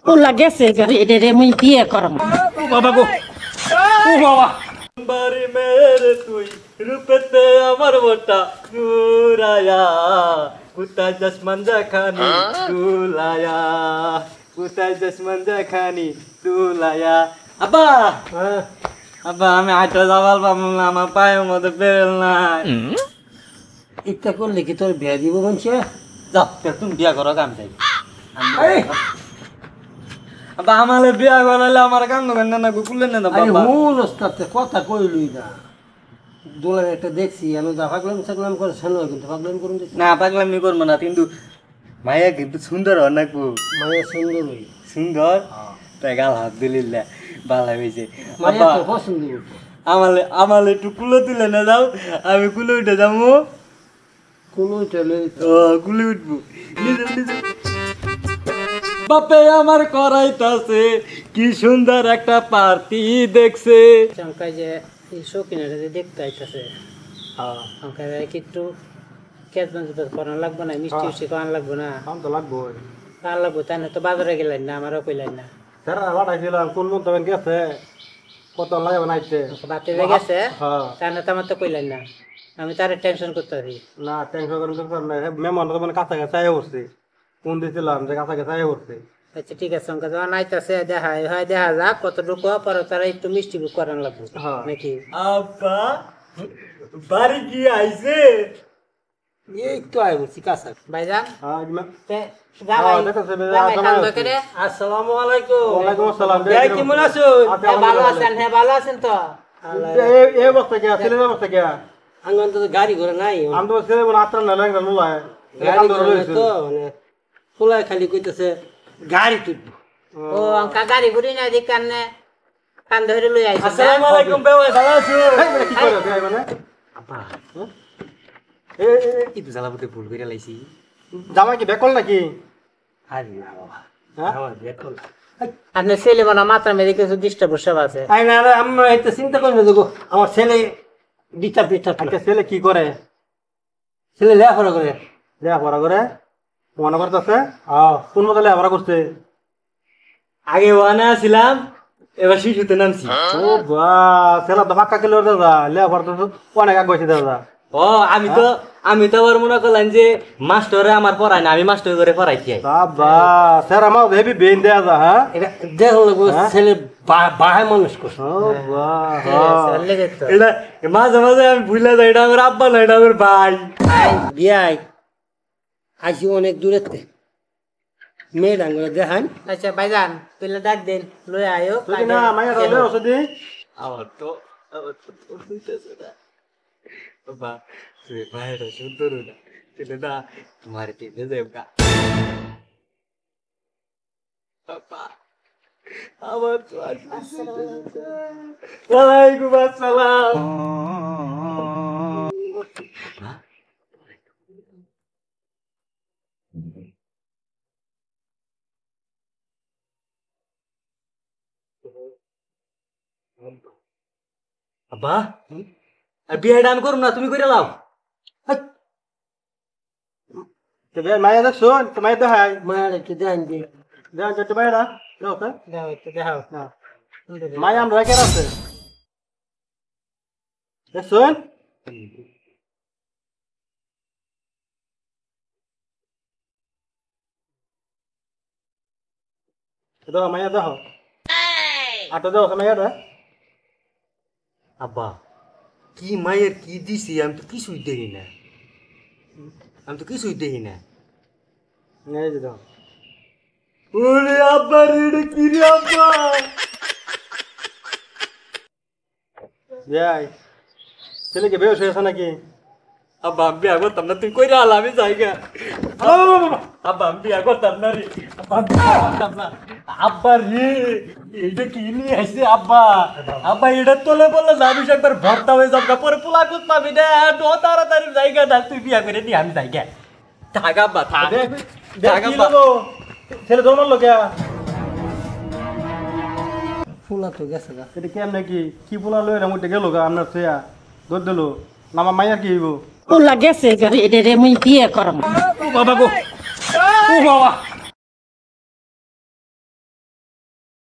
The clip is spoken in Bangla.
ওলা গেছে এটা রে মুই বিয়ে করম। ও বাবা গো, ও বাবা। বাড়ি মেরে তুই রূপেতে আমার মোটা নুরায়া, কোথায় যাস মঞ্জা খানি তুলায়া, কোথায় যাস মঞ্জা খানি তুলায়া। আব্বা, আব্বা আমি হাঁটা যাবার পারলাম না, আমার পায়ের মধ্যে বেরোল নাই। ইচ্ছা করলে কি তোর বিয়া দিব বলছে? যাও তুমি বিয়া করো, আমি যাই। আব্বা আমালে বিয়া করালে আমার কান্দ কান্দ না কুকুলে না আরে বাবা। মূল ওস্তাদে কথা কইলই না। দোলার একটা দেখছি আমি যা পাগলাম সাগলাম করে শোনো, কিন্তু পাগলাম করুন দেখছি না পাগলামি করবো না, কিন্তু মায়া কিন্তু সুন্দর অনেক মায়ের সুন্দর হই। সুন্দর। তাই গাল হাত দিলিল্লা ভালো হয়েছে। মায়ের তো পছন্দ করতো। আমালে আমালে একটু কুলো তুলে না যাও, আমি কুলে উঠে যাবো। কোনো চলে ও কুলে উঠবো বাপে আমার করাইতাছে কি সুন্দর একটা পার্টি দেখছে। চমকায় যে এই শৌখিনাটা যে দেখতে আইতাছে, চমকায় একটু কেতন করানো লাগবো না, মিষ্টি মিষ্টি করানো লাগবো না। তো লাগবো কার লাগবো তাই না? তো বাজারে গেলেন না, আমারও কইলেন না। স্যার পাঠাইছিলাম কোন মতো গেছে কত লাগে বানাইছে বাতি লেগেছে হ্যাঁ তাই না? তো আমার তো কইলেন না, আমি তার টেনশন করতে পারি না টেনশন করার দরকার নাই। মেমন তো মানে কাছাকাছি আয় করছে, কোন দিয়েছিলাম যে কাছাকাছি আয় করছে। আচ্ছা ঠিক আছে, অঙ্ক যখন আইতাছে দেখা হয়, দেখা যাক কতটুকু পরে তারা একটু মিষ্টি বুক করানো লাগবে হ্যাঁ। নাকি? আব্বা বাড়ি কি আইছে? এই তো আই বলছি কাছা ভাইজান। হ্যাঁ আসসালামু আলাইকুম। ওয়ালাইকুম আসসালাম। কেমন আছো? ভালো আছেন? হ্যাঁ ভালো আছেন তো। এই অবস্থা কে ছেলের অবস্থা কে? আঙ্গন তো গাড়ি ঘোড়া নাই, আমি তো ছেলে মানে আত্রা না লাগে নুলায় গাড়ি ঘোড়া নাই তো, মানে খোলায় খালি কইতেছে গাড়ি তুলবো। ও অঙ্কা গাড়ি ঘুরি না দিক কানে কান ধরে লই আইছে। আসসালামু আলাইকুম বেওয়াই, ভালো আছো? কি করে ভাই মানে আব্বা এ কি তো জ্বালাবতে ভুল করে লাইছি। জামা কি বেকল নাকি? আরে না বাবা, হ্যাঁ আমার বেকল। আপনার ছেলে মনে মাথা মেরে কিছু ডিস্টার্ব সব আছে। আই না রে আমরা এত চিন্তা করি না দেখো আমার ছেলে ডিস্টার্ব একটা ছেলে কি করে? ছেলে লেখাপড়া করে। লেখাপড়া করে মনে করতেছে হ্যাঁ কোন মতো লেখাপড়া করছে? আগে ওয়ানে আসছিলাম, এবার শিশুতে নামছি। ও বা ছেলে তো পাক্কা কিলো দাদা লেখাপড়া তো অনেক আগ গেছে দাদা। ও আমি তো আবার মনে করলাম যে মাস্টারে আমার পড়ায় না, আমি মাস্টার করে পড়াইছি। বাবা স্যার আমার হেভি বেইন দেয়া যা হ্যাঁ এটা দেখো ছেলে বাহায় মানুষ করছে। ও বা এটা মাঝে মাঝে আমি ভুলে যাই, এটা আমার আব্বা না, এটা আমার ভাই। বিয়াই আইসি অনেক দূরেতে মেয়ে ডাঙ্গলে দেখান। আচ্ছা ভাইজান তুইলে ডাক দেন লই আয়ো। তুই না মাইয়া রলে ওষুধি আমার তো হইতেছে না বাবা, তুই ভাইরা সুন্দর না তুই না, তোমার টিপে দেবগা বাবা। আমার তো ওয়ালাইকুম আসসালাম। আব্বা বিয়েটা আমি করুম না, তুমি করে লাও। মাইয়া দেখছো তো মাইয়া দেখাই মায়ের একটু দেখান দিয়ে দেখা যাচ্ছে মাইয়া দেখো তো দেখাও একটু দেখাও। মাইয়া আমরা কে আছে দেখছুন দেখো মাইয়া দেখো আটো দেখো মাইয়া রে আব্বা কি মায়ের কি দিছি, আমি তো কিছুই দেখি না, আমি তো কিছুই দেখি না। এই যে দেখো ওরে আব্বা রে, কি রে আব্বা? যাই ছেলেকে বেশ হয়েছে নাকি? আব্বা আমি বিয়া করতাম না, তুই কইরা আলা আমি জায়গা। আব্বা আমি বিয়া করতাম না রে, আব্বা আমি বিয়া করতাম না। আব্বা রে এইটা কি নিয়ে আসছে আব্বা? আব্বা এটা তোলে বললে যাবি একবার ভর্তা হয়ে যাবো, পরে পোলা কুত পাবি না, তাড়াতাড়ি জায়গা না, তুই বিয়া করে নি আমি জায়গা। থাক আব্বা থাক, থাক আব্বা। ছেলে জন্মার লোক ফুলা তো গেছে গা। এটা কেন নাকি কি পোলা লই এর মধ্যে গেল গা আপনার চেয়া দৌড় দিল নামা মাইয়া কি হইব? ওলা গেছে এটা রে মুই বিয়ে করম। ও বাবা গো, ও বাবা।